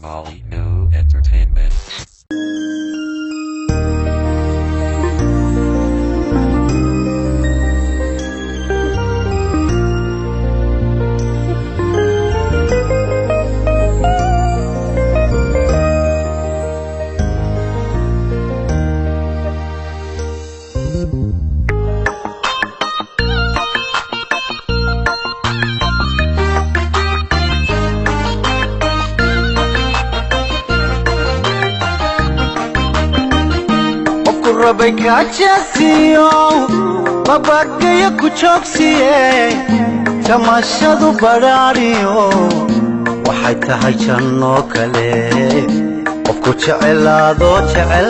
Somali New Entertainment. Rabakachasiyo babagaya kuchogsiye tamashadu barariyo waxay tahay janno kale qofku jecelaado jecel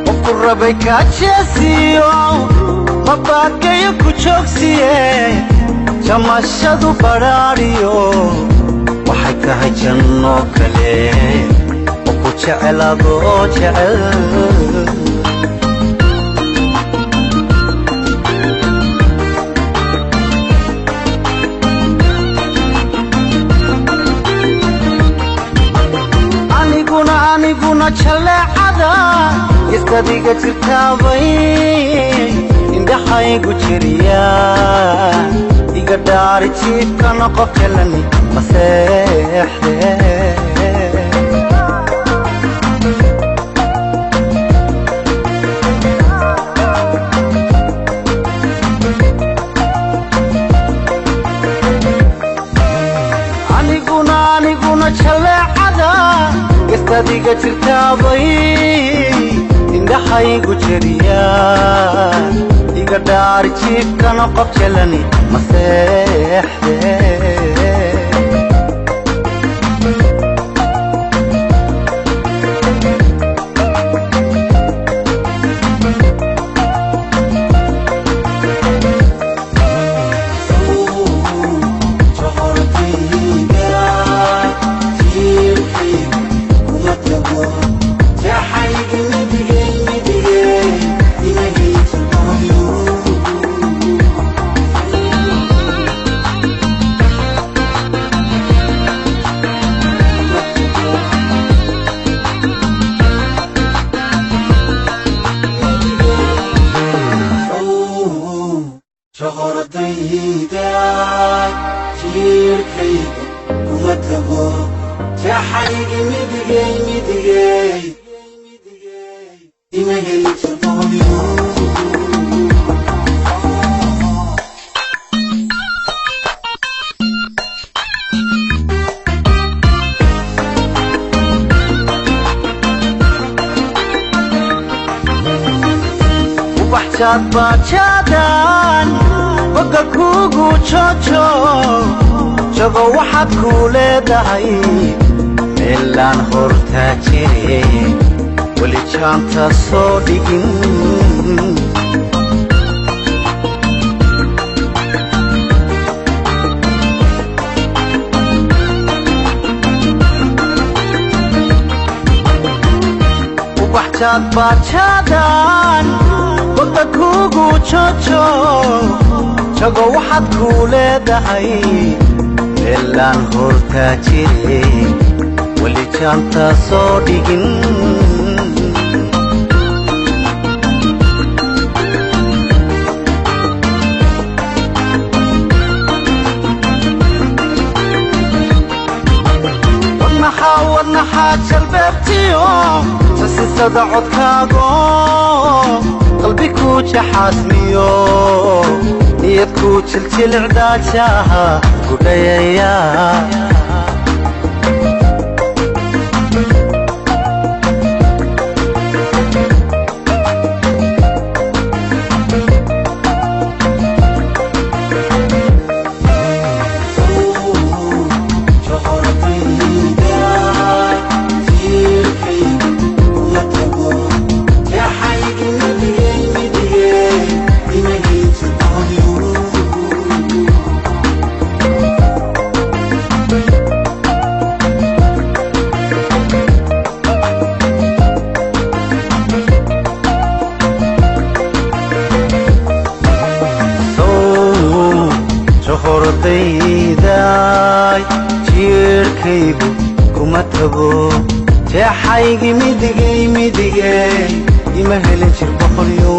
qofku rabakachasiyo babagaya kuchogsiye tamashadu barariyo waxay tahay janno kale qofku jecelaado jecel aniguna jaleecada istadiga jirtaabay indhahaygu jiriya iga dhaari jiifkana qof kalani maseexde aniguna jaleecada istadiga jirtaabay indhahaygu jiriya iga dhaari jiifkana qof jalani maseexde bajadan baga kugu jojo jago waxaad ku leedahay meelaan horta jire weli jaanta soo dhigin bajadan baga kugu jojo jago waxaad ku leedahay meelaan horta jire weli jaanta soo dhigin wadnaha jalbeebtiyo sasisada codkaago qalbi ku jaxaasmiyo niyad ku jiljilcdaajaha gudhayaya ordayday jiirkaygu kuma tago jeexaygi midigay ima helin jir boqolyo